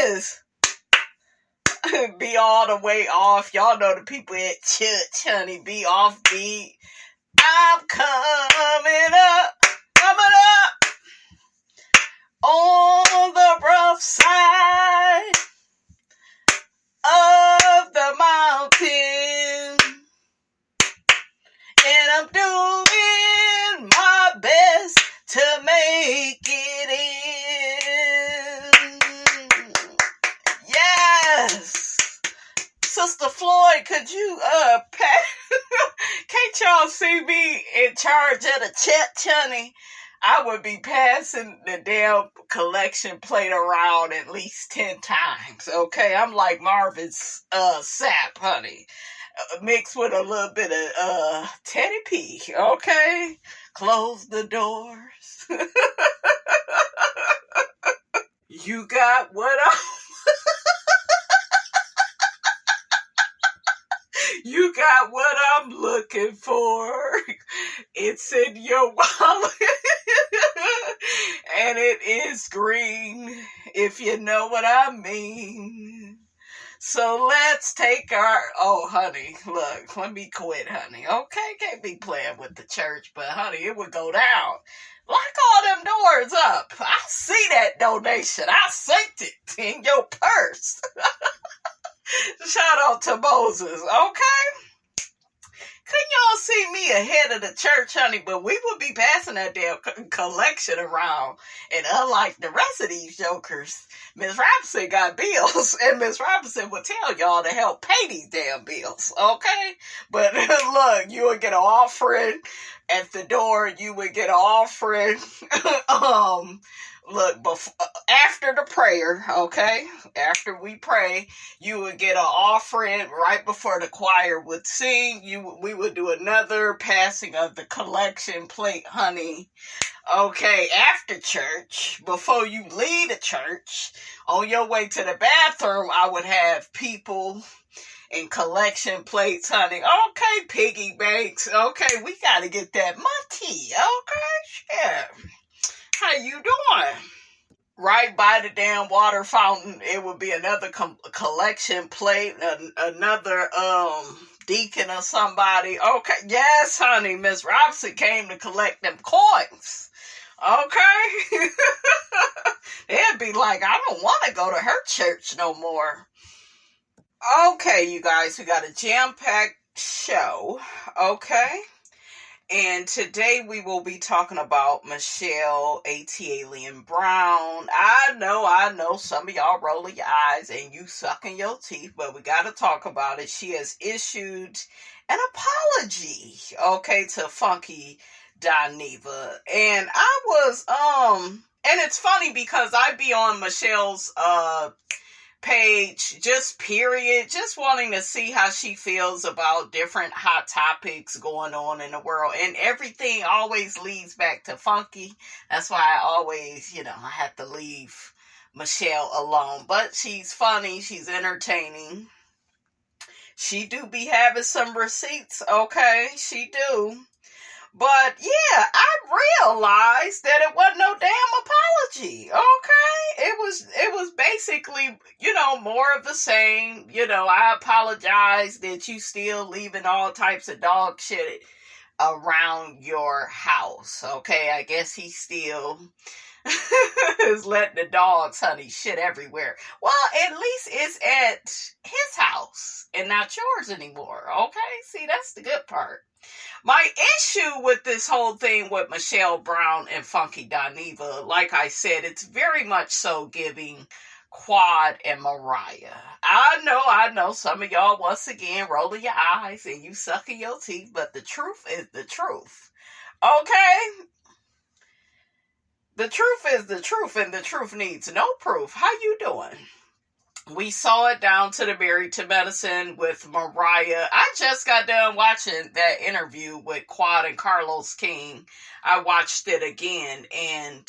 is. Be all the way off. Y'all know the people at church, honey. Be off beat. I'm coming up on the rough side of the mountain, and I'm doing my best to make it in. Yes. Sister Floyd, could you, can't y'all see me in charge of the church, honey? I would be passing the damn collection plate around at least 10 times, okay? I'm like Marvin's, sap, honey. Mixed with a little bit of, Teddy P, okay? Close the doors. You got what You got what I'm looking for. It's in your wallet. And it is green, if you know what I mean. So let's take oh, honey, look, let me quit, honey. Okay, can't be playing with the church, but honey, it would go down. Lock all them doors up. I see that donation. I sent it in your purse. Shout out to Moses, okay? Couldn't y'all see me ahead of the church, honey? But we would be passing that damn collection around. And unlike the rest of these jokers, Miss Robinson got bills. And Miss Robinson would tell y'all to help pay these damn bills, okay? But look, you would get an offering at the door. You would get an offering. Look, after the prayer, okay? After we pray, you would get an offering right before the choir would sing. We would do another passing of the collection plate, honey. Okay, after church, before you leave the church, on your way to the bathroom, I would have people in collection plates, honey. Okay, piggy banks. Okay, we got to get that money. Okay, shit. How you doing? Right by the damn water fountain, it would be another collection plate, another deacon or somebody. Okay, yes, honey, Miss Robinson came to collect them coins. Okay? They'd be like, I don't want to go to her church no more. Okay, you guys, we got a jam-packed show. Okay? And today we will be talking about Michelle A.T. Alien Brown. I know, some of y'all rolling your eyes and you sucking your teeth, but we got to talk about it. She has issued an apology, okay, to Funky Dineva. And I was, and it's funny because I be on Michelle's, page, just wanting to see how she feels about different hot topics going on in the world, and everything always leads back to Funky. That's why I always, I have to leave Michelle alone, but she's funny, she's entertaining, she do be having some receipts, okay, she do. But yeah, I realized that it wasn't no damn apology, okay? It was basically, more of the same. I apologize that you still leaving all types of dog shit around your house, okay? I guess he still is letting the dogs, honey, shit everywhere. Well, at least it's at his house and not yours anymore, okay? See, that's the good part. My issue with this whole thing with Michelle Brown and Funky Dineva, like I said, it's very much so giving Quad and Mariah. I know, some of y'all once again rolling your eyes and you sucking your teeth, but the truth is the truth. Okay? The truth is the truth, and the truth needs no proof. How you doing? We saw it down to the Married to Medicine with Mariah. I just got done watching that interview with Quad and Carlos King. I watched it again, and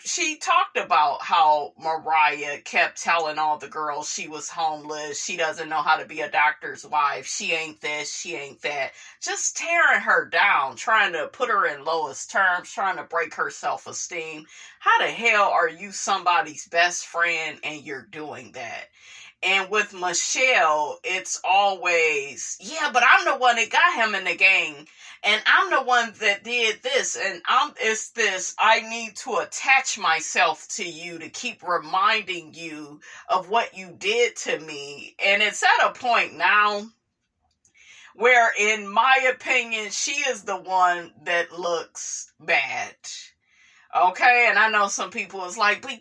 She talked about how Mariah kept telling all the girls she was homeless, she doesn't know how to be a doctor's wife, she ain't this, she ain't that, just tearing her down, trying to put her in lowest terms, trying to break her self-esteem. How the hell are you somebody's best friend and you're doing that? And with Michelle, it's always, yeah, but I'm the one that got him in the gang. And I'm the one that did this. And it's this, I need to attach myself to you to keep reminding you of what you did to me. And it's at a point now where, in my opinion, she is the one that looks bad. Okay, and I know some people is like, but he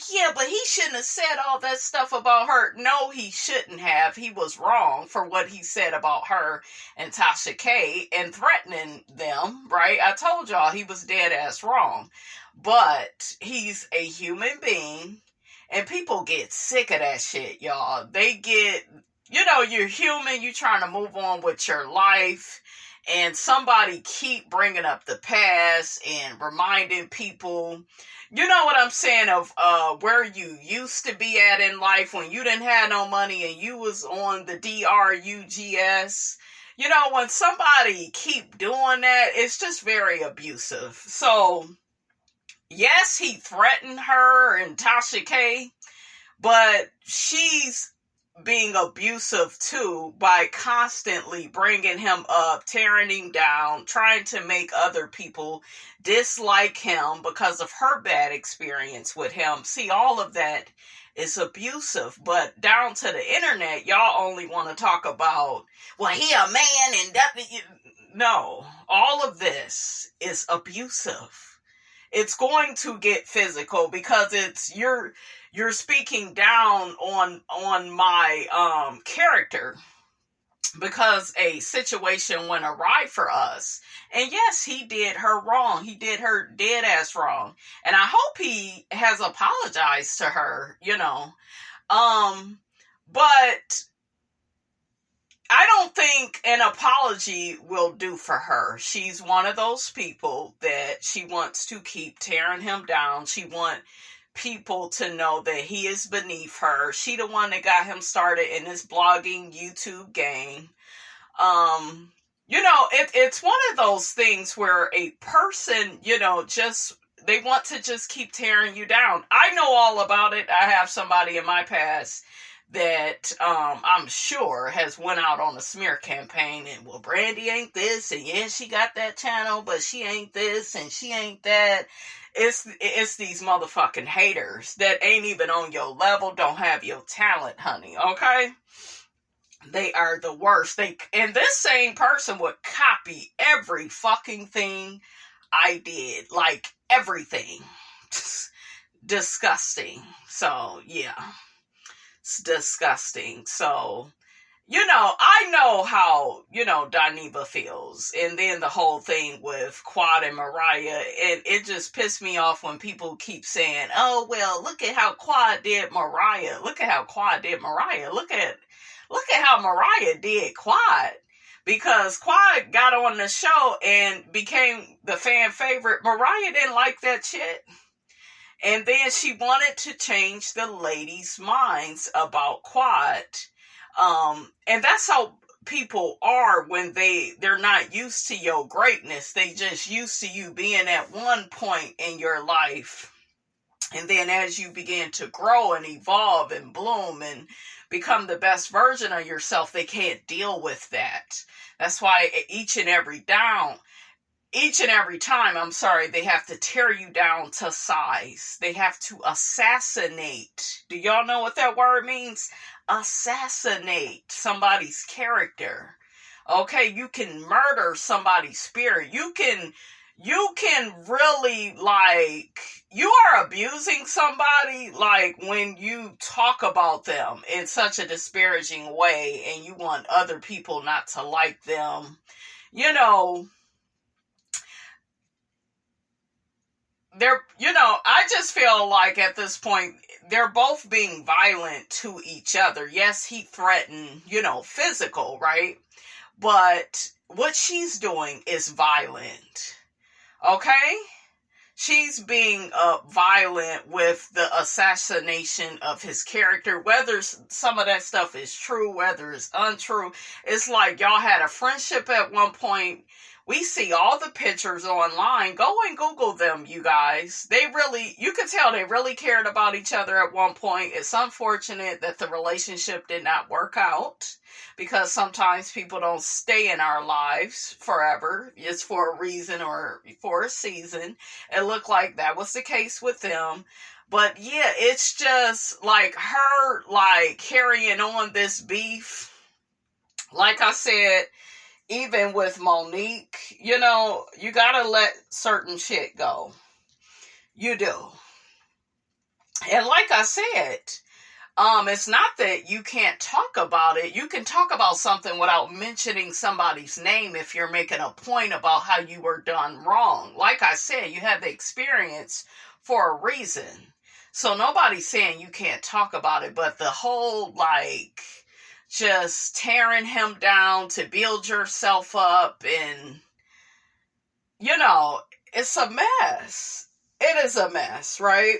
shouldn't have said all that stuff about her. No, he shouldn't have. He was wrong for what he said about her and Tasha K and threatening them, right? I told y'all he was dead ass wrong. But he's a human being, and people get sick of that shit, y'all. They get, you're human, you trying to move on with your life, and somebody keep bringing up the past and reminding people, you know what I'm saying, of where you used to be at in life when you didn't have no money and you was on the DRUGS. When somebody keep doing that, it's just very abusive. So, yes, he threatened her and Tasha K, but she's being abusive too by constantly bringing him up, tearing him down, trying to make other people dislike him because of her bad experience with him. See, all of that is abusive, but down to the internet, y'all only want to talk about, well, he a man and that. No, all of this is abusive. It's going to get physical because it's you're speaking down on my character because a situation went awry for us. And yes, he did her wrong. He did her dead ass wrong. And I hope he has apologized to her, But I don't think an apology will do for her. She's one of those people that she wants to keep tearing him down. She wants people to know that he is beneath her. She the one that got him started in this blogging YouTube game. It's one of those things where a person, they want to just keep tearing you down. I know all about it. I have somebody in my past that I'm sure has went out on a smear campaign and, well, Brandy ain't this, and yeah, she got that channel, but she ain't this and she ain't that. It's these motherfucking haters that ain't even on your level, don't have your talent, honey, okay? They are the worst. And this same person would copy every fucking thing I did, like everything. Disgusting. So, yeah. It's disgusting. So, I know how, Dineva feels. And then the whole thing with Quad and Mariah, and it just pissed me off when people keep saying, oh, well, look at how Quad did Mariah. Look at how Quad did Mariah. Look at how Mariah did Quad. Because Quad got on the show and became the fan favorite. Mariah didn't like that shit. And then she wanted to change the ladies' minds about Quad. And that's how people are when they're not used to your greatness. They just used to you being at one point in your life. And then as you begin to grow and evolve and bloom and become the best version of yourself, they can't deal with that. That's why each and every time, they have to tear you down to size. They have to assassinate. Do y'all know what that word means? Assassinate somebody's character. Okay, you can murder somebody's spirit. You can really, you are abusing somebody, when you talk about them in such a disparaging way and you want other people not to like them. I just feel like at this point, they're both being violent to each other. Yes, he threatened, physical, right? But what she's doing is violent. Okay? she's being violent with the assassination of his character. Whether some of that stuff is true, whether it's untrue, it's like y'all had a friendship at one point. We see all the pictures online. Go and Google them, you guys. You could tell they really cared about each other at one point. It's unfortunate that the relationship did not work out, because sometimes people don't stay in our lives forever. It's for a reason or for a season. It looked like that was the case with them. But yeah, it's just like her like carrying on this beef. Like I said, even with Monique, you gotta let certain shit go. You do. And like I said, it's not that you can't talk about it. You can talk about something without mentioning somebody's name if you're making a point about how you were done wrong. Like I said, you had the experience for a reason. So nobody's saying you can't talk about it, but the whole like just tearing him down to build yourself up, and it's a mess. It is a mess, right?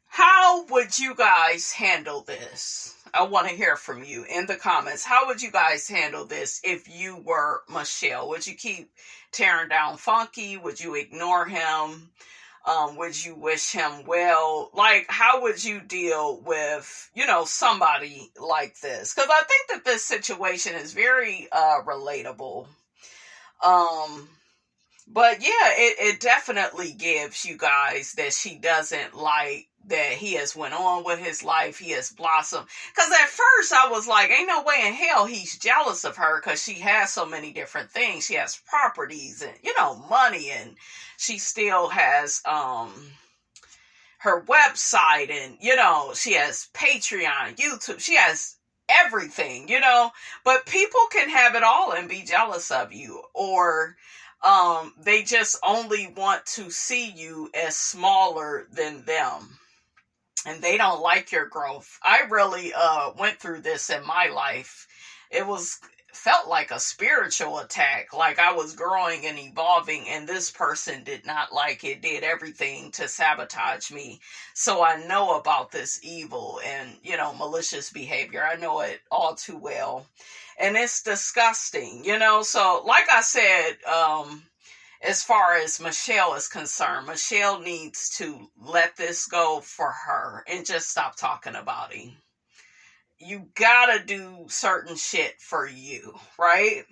How would you guys handle this? I want to hear from you in the comments. How would you guys handle this if you were Michelle? Would you keep tearing down Funky? Would you ignore him? Would you wish him well? Like, how would you deal with, somebody like this? Because I think that this situation is very relatable. But yeah, it definitely gives you guys that she doesn't like that he has went on with his life. He has blossomed. Because at first I was like, ain't no way in hell he's jealous of her, because she has so many different things. She has properties and, money, and she still has her website, and, she has Patreon, YouTube. She has everything, But people can have it all and be jealous of you, or they just only want to see you as smaller than them, and they don't like your growth. I really went through this in my life. It felt like a spiritual attack, like I was growing and evolving, and this person did not like it, did everything to sabotage me. So I know about this evil and, malicious behavior. I know it all too well. And it's disgusting, So like I said, as far as Michelle is concerned, Michelle needs to let this go for her and just stop talking about him. You gotta do certain shit for you, right?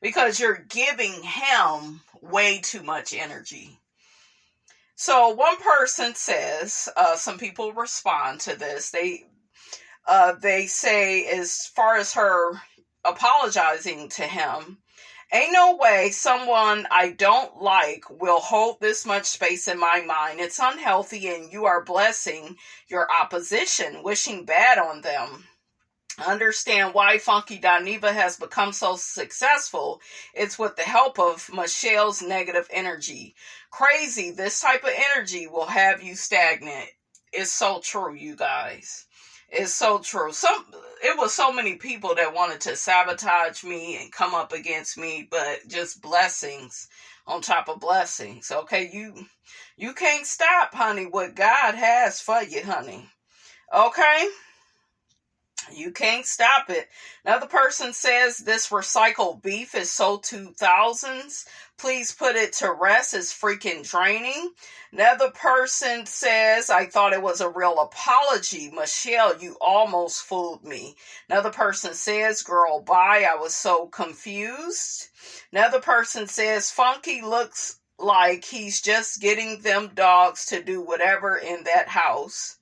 Because you're giving him way too much energy. So one person says, some people respond to this. They say, as far as her apologizing to him, ain't no way someone I don't like will hold this much space in my mind. It's unhealthy, and you are blessing your opposition, wishing bad on them. Understand why Funky Dineva has become so successful. It's with the help of Michelle's negative energy. Crazy, this type of energy will have you stagnant. It's so true, you guys. It's so true. It was so many people that wanted to sabotage me and come up against me, but just blessings on top of blessings. Okay, you can't stop, honey, what God has for you, honey. Okay? You can't stop it. Another person says this recycled beef is so 2000s. Please put it to rest. It's freaking draining. Another person says, I thought it was a real apology. Michelle, you almost fooled me. Another person says, girl, bye. I was so confused. Another person says, Funky looks like he's just getting them dogs to do whatever in that house.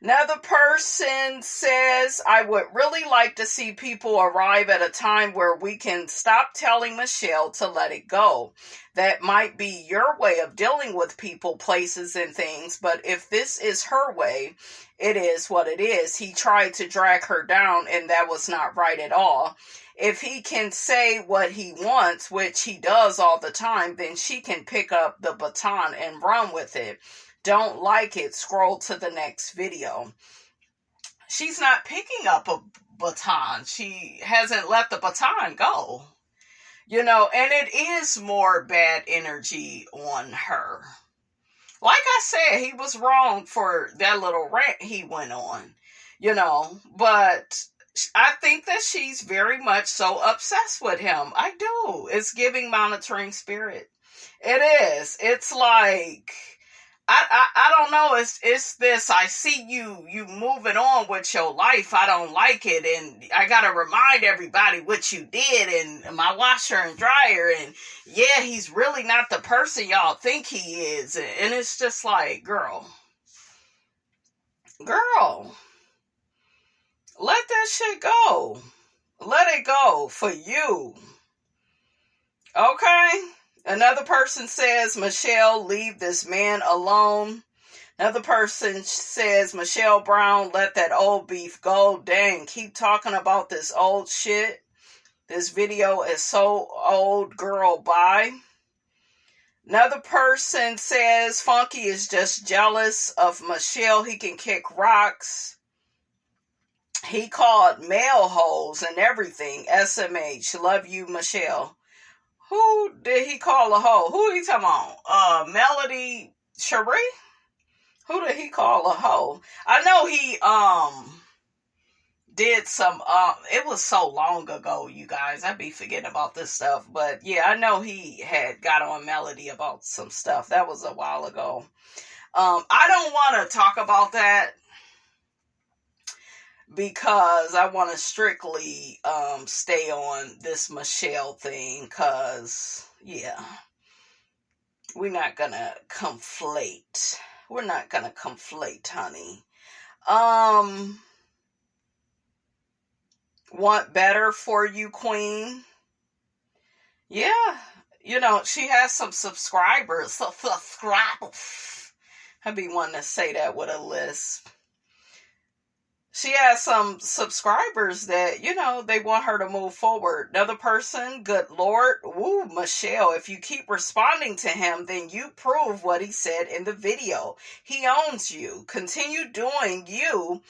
Another person says, I would really like to see people arrive at a time where we can stop telling Michelle to let it go. That might be your way of dealing with people, places, and things, but if this is her way, it is what it is. He tried to drag her down, and that was not right at all. If he can say what he wants, which he does all the time, then she can pick up the baton and run with it. Don't like it, scroll to the next video. She's not picking up a baton. She hasn't let the baton go. And it is more bad energy on her. Like I said, he was wrong for that little rant he went on, but I think that she's very much so obsessed with him. I do. It's giving monitoring spirit. It is. It's like I don't know. It's this. I see you moving on with your life. I don't like it, and I gotta remind everybody what you did, and my washer and dryer, and yeah, he's really not the person y'all think he is, and it's just like, girl, let that shit go. Let it go for you. Okay? Another person says, Michelle, leave this man alone. Another person says, Michelle Brown, let that old beef go. Dang, keep talking about this old shit. This video is so old, girl, bye. Another person says, Funky is just jealous of Michelle. He can kick rocks. He called male hoes and everything. SMH, love you, Michelle. Who did he call a hoe? Who are you talking about? Melody Cherie? Who did he call a hoe? I know he did some it was so long ago, you guys. I be forgetting about this stuff. But yeah, I know he had got on Melody about some stuff. That was a while ago. I don't want to talk about that because I want to strictly stay on this Michelle thing, because yeah, we're not gonna conflate. We're not gonna conflate, honey. Want better for you, queen? Yeah, she has some subscribers. Subscribers. I be wanting to say that with a lisp. She has some subscribers that, they want her to move forward. Another person, good Lord, woo, Michelle, if you keep responding to him, then you prove what he said in the video. He owns you. Continue doing you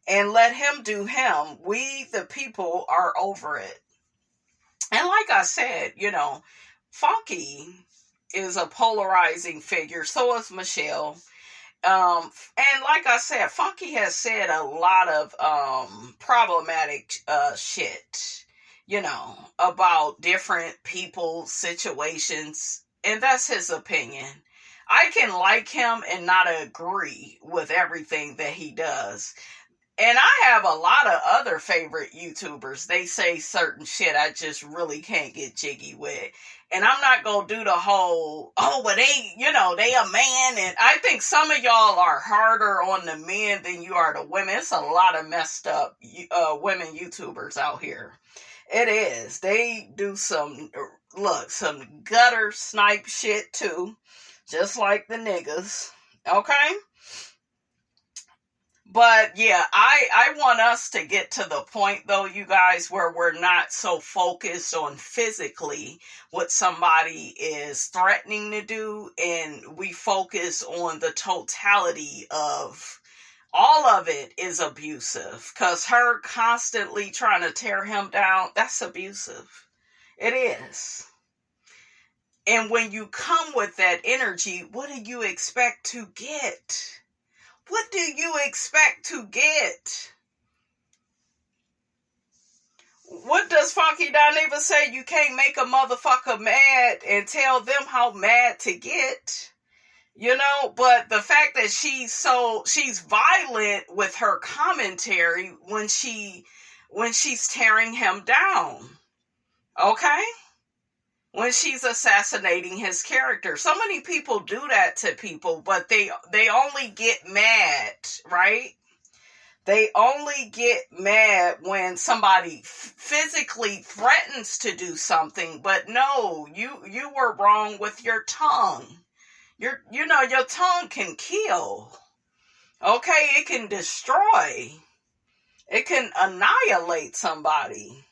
and let him do him. We, the people, are over it. And like I said, Funky is a polarizing figure. So is Michelle. And like I said, Funky has said a lot of problematic shit, about different people, situations, and that's his opinion. I can like him and not agree with everything that he does. And I have a lot of other favorite YouTubers. They say certain shit I just really can't get jiggy with. And I'm not going to do the whole, well, they a man. And I think some of y'all are harder on the men than you are the women. It's a lot of messed up women YouTubers out here. It is. They do some gutter snipe shit too. Just like the niggas. Okay? But yeah, I want us to get to the point, though, you guys, where we're not so focused on physically what somebody is threatening to do, and we focus on the totality of all of it is abusive. Because her constantly trying to tear him down, that's abusive. It is. And when you come with that energy, what do you expect to get? What do you expect to get? What does Funky Dineva say? You can't make a motherfucker mad and tell them how mad to get. But the fact that she's violent with her commentary when she's tearing him down. Okay? When she's assassinating his character. So many people do that to people, but they only get mad, right? They only get mad when somebody physically threatens to do something, but no, you were wrong with your tongue. Your tongue can kill. Okay, it can destroy. It can annihilate somebody.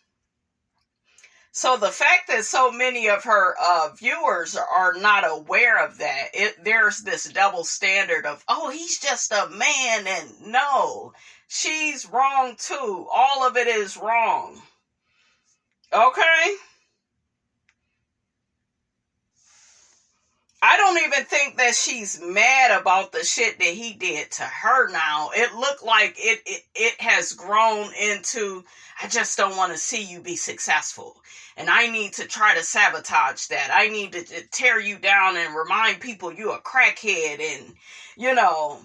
So the fact that so many of her viewers are not aware of that, there's this double standard of, he's just a man, and no, she's wrong too. All of it is wrong. Okay? I don't even think that she's mad about the shit that he did to her now. It looked like it has grown into, I just don't want to see you be successful. And I need to try to sabotage that. I need to tear you down and remind people you a crackhead. And, you know,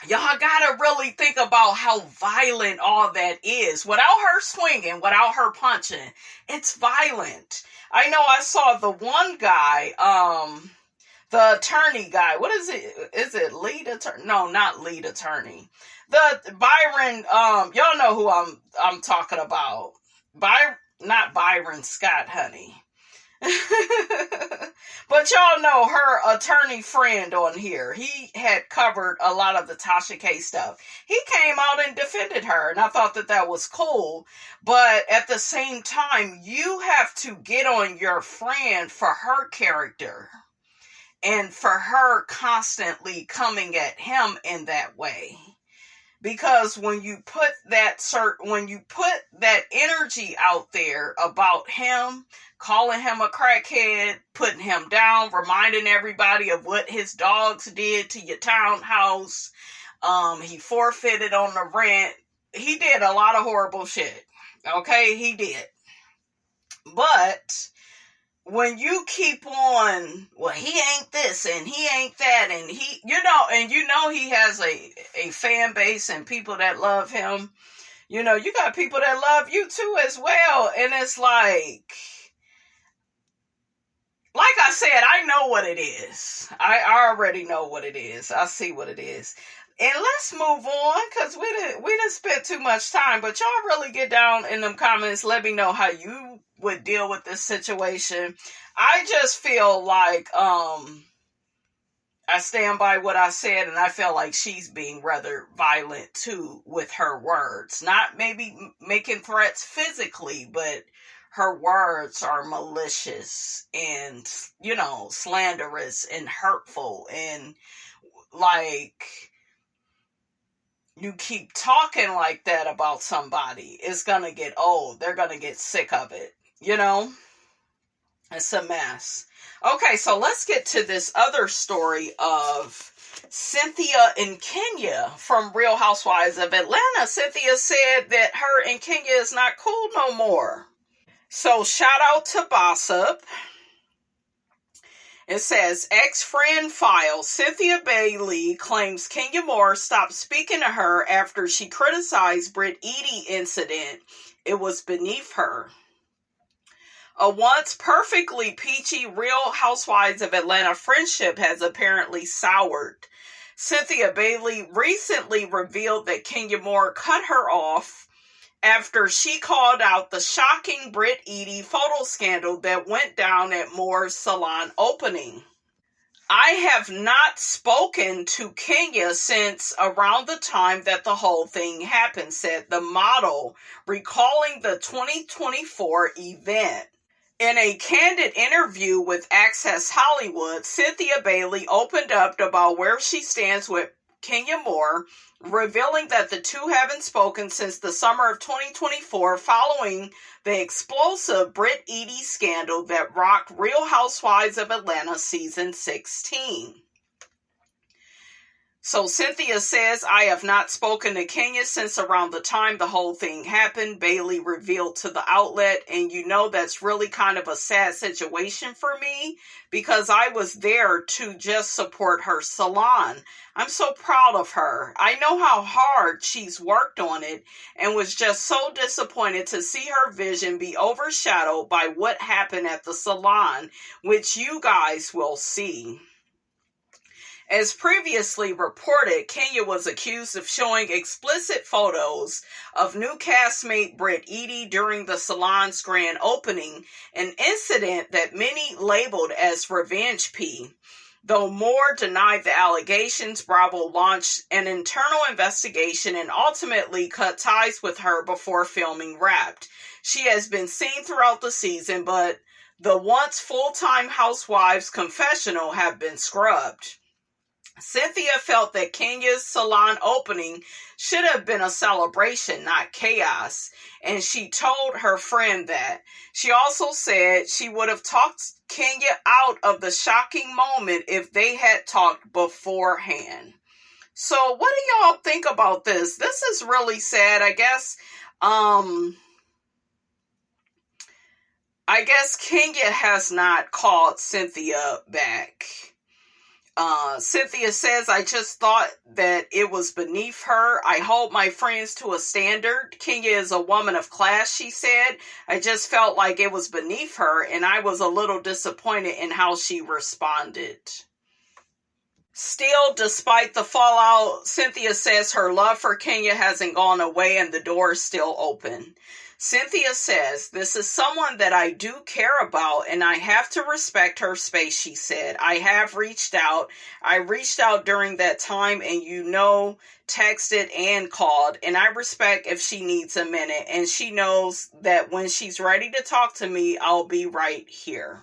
y'all gotta really think about how violent all that is. Without her swinging, without her punching, it's violent. I know I saw the one guy, the attorney guy. What is it? Is it lead attorney? No, not lead attorney. The Byron, y'all know who I'm talking about. Not Byron Scott, honey. But y'all know her attorney friend on here. He had covered a lot of the Tasha K stuff. He came out and defended her, and I thought that was cool. But at the same time, you have to get on your friend for her character and for her constantly coming at him in that way. Because when you put that energy out there about him, calling him a crackhead, putting him down, reminding everybody of what his dogs did to your townhouse, he forfeited on the rent. He did a lot of horrible shit. Okay, he did. But when you keep on, well, he ain't this and he ain't that, and he has a fan base and people that love him. You got people that love you too as well. And it's like I said, I know what it is. I already know what it is. I see what it is. And let's move on, because we didn't spend too much time. But y'all really get down in them comments. Let me know how you would deal with this situation. I just feel like I stand by what I said, and I feel like she's being rather violent too with her words. Not maybe making threats physically, but her words are malicious and, slanderous and hurtful. And like, you keep talking like that about somebody, it's gonna get old. They're gonna get sick of it. It's a mess. Okay, so let's get to this other story of Cynthia in Kenya from Real Housewives of Atlanta. Cynthia said that her and Kenya is not cool no more. So shout out to Bossip. It says, ex-friend files. Cynthia Bailey claims Kenya Moore stopped speaking to her after she criticized Britt Eady incident. It was beneath her. A once perfectly peachy Real Housewives of Atlanta friendship has apparently soured. Cynthia Bailey recently revealed that Kenya Moore cut her off after she called out the shocking Britt Eady photo scandal that went down at Moore's salon opening. I have not spoken to Kenya since around the time that the whole thing happened, said the model, recalling the 2024 event. In a candid interview with Access Hollywood, Cynthia Bailey opened up about where she stands with Kenya Moore, revealing that the two haven't spoken since the summer of 2024 following the explosive Britt Eady scandal that rocked Real Housewives of Atlanta season 16. So Cynthia says, I have not spoken to Kenya since around the time the whole thing happened, Bailey revealed to the outlet. And that's really kind of a sad situation for me because I was there to just support her salon. I'm so proud of her. I know how hard she's worked on it and was just so disappointed to see her vision be overshadowed by what happened at the salon, which you guys will see. As previously reported, Kenya was accused of showing explicit photos of new castmate Britt Eady during the salon's grand opening, an incident that many labeled as revenge P. Though Moore denied the allegations, Bravo launched an internal investigation and ultimately cut ties with her before filming wrapped. She has been seen throughout the season, but the once full-time housewives confessional have been scrubbed. Cynthia felt that Kenya's salon opening should have been a celebration, not chaos, and she told her friend that. She also said she would have talked Kenya out of the shocking moment if they had talked beforehand. So what do y'all think about this? This is really sad. I guess Kenya has not called Cynthia back. Cynthia says, I just thought that it was beneath her. I hold my friends to a standard. Kenya is a woman of class, she said. I just felt like it was beneath her, and I was a little disappointed in how she responded. Still, despite the fallout, Cynthia says her love for Kenya hasn't gone away and the door is still open. Cynthia says, this is someone that I do care about and I have to respect her space, she said. I have reached out. I reached out during that time and texted and called, and I respect if she needs a minute, and she knows that when she's ready to talk to me, I'll be right here.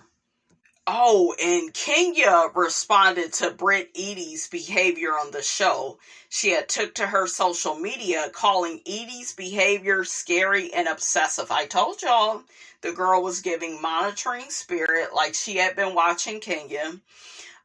Oh, and Kenya responded to Britt Eadie's behavior on the show. She had took to her social media calling Eadie's behavior scary and obsessive. I told y'all the girl was giving monitoring spirit like she had been watching Kenya.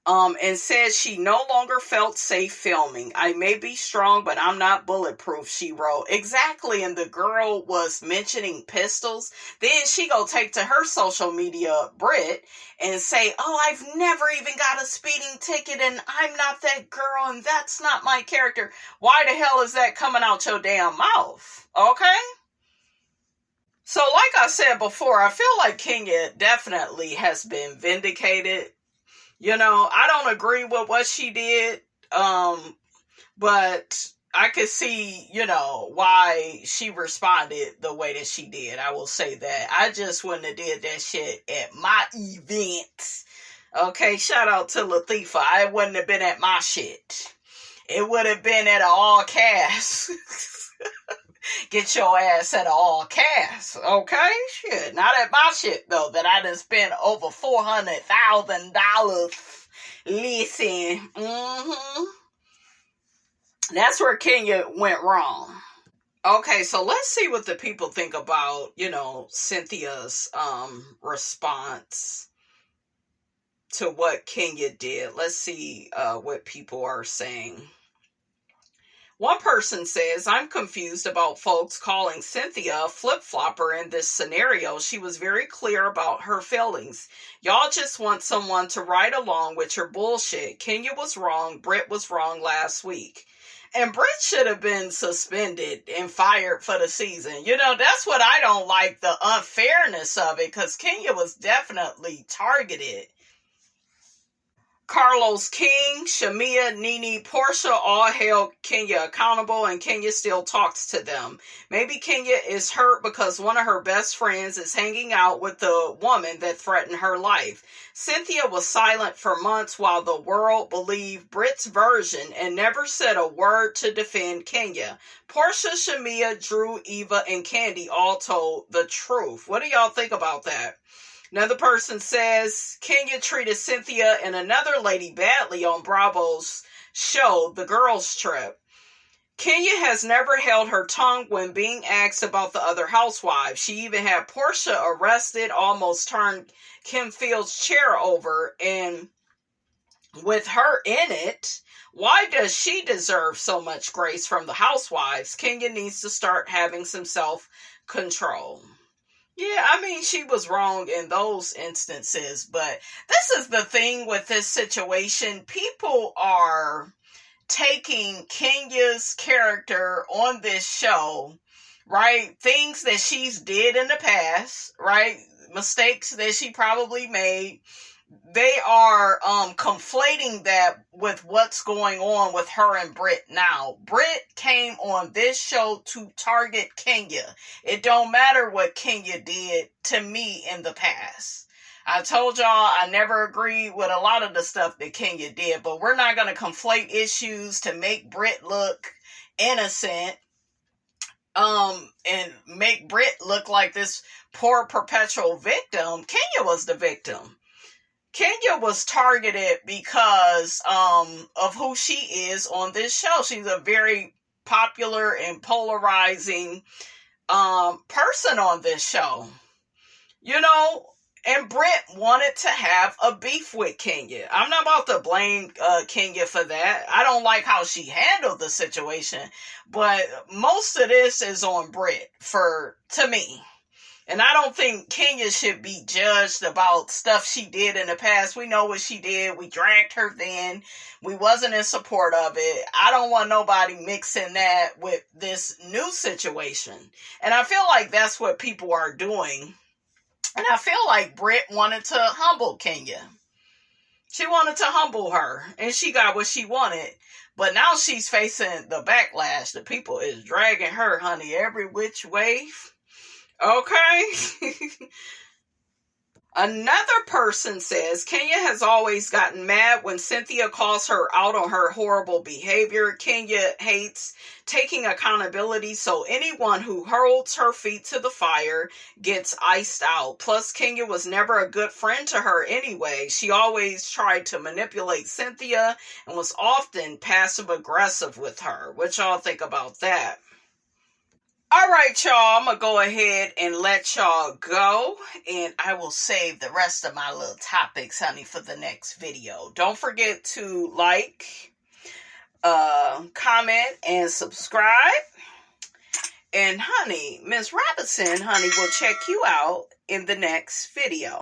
And said she no longer felt safe filming. I may be strong, but I'm not bulletproof, she wrote. Exactly, and the girl was mentioning pistols. Then she go take to her social media, Brit, and say, oh, I've never even got a speeding ticket, and I'm not that girl, and that's not my character. Why the hell is that coming out your damn mouth? Okay? So like I said before, I feel like Kenya definitely has been vindicated. I don't agree with what she did, but I could see, why she responded the way that she did. I will say that. I just wouldn't have did that shit at my event. Okay, shout out to Latifah. I wouldn't have been at my shit. It would have been at an all cast. Get your ass at an all cast, okay? Shit, not at my shit, though, that I done spent over $400,000. Listen, That's where Kenya went wrong. Okay, so let's see what the people think about, Cynthia's response to what Kenya did. Let's see what people are saying. One person says, I'm confused about folks calling Cynthia a flip-flopper in this scenario. She was very clear about her feelings. Y'all just want someone to ride along with your bullshit. Kenya was wrong. Britt was wrong last week. And Britt should have been suspended and fired for the season. That's what I don't like, the unfairness of it, because Kenya was definitely targeted. Carlos King, Shamia, Nene, Portia all held Kenya accountable, and Kenya still talks to them. Maybe Kenya is hurt because one of her best friends is hanging out with the woman that threatened her life. Cynthia was silent for months while the world believed Britt's version and never said a word to defend Kenya. Portia, Shamia, Drew, Eva, and Candy all told the truth. What do y'all think about that? Another person says, Kenya treated Cynthia and another lady badly on Bravo's show, The Girls Trip. Kenya has never held her tongue when being asked about the other housewives. She even had Portia arrested, almost turned Kim Field's chair over, and with her in it, why does she deserve so much grace from the housewives? Kenya needs to start having some self-control. Yeah, she was wrong in those instances, but this is the thing with this situation. People are taking Kenya's character on this show, right? Things that she's did in the past, right? Mistakes that she probably made. They are conflating that with what's going on with her and Britt now. Britt came on this show to target Kenya. It don't matter what Kenya did to me in the past. I told y'all I never agreed with a lot of the stuff that Kenya did, but we're not going to conflate issues to make Britt look innocent and make Britt look like this poor perpetual victim. Kenya was the victim. Kenya was targeted because of who she is on this show. She's a very popular and polarizing person on this show. And Brent wanted to have a beef with Kenya. I'm not about to blame Kenya for that. I don't like how she handled the situation, but most of this is on Brent to me. And I don't think Kenya should be judged about stuff she did in the past. We know what she did. We dragged her then. We wasn't in support of it. I don't want nobody mixing that with this new situation. And I feel like that's what people are doing. And I feel like Britt wanted to humble Kenya. She wanted to humble her. And she got what she wanted. But now she's facing the backlash. The people is dragging her, honey, every which way. Okay. Another person says, Kenya has always gotten mad when Cynthia calls her out on her horrible behavior. Kenya hates taking accountability, so anyone who holds her feet to the fire gets iced out. Plus, Kenya was never a good friend to her anyway. She always tried to manipulate Cynthia and was often passive-aggressive with her. What y'all think about that? All right, y'all, I'm going to go ahead and let y'all go, and I will save the rest of my little topics, honey, for the next video. Don't forget to like, comment, and subscribe. And, honey, Miss Robinson, honey, will check you out in the next video.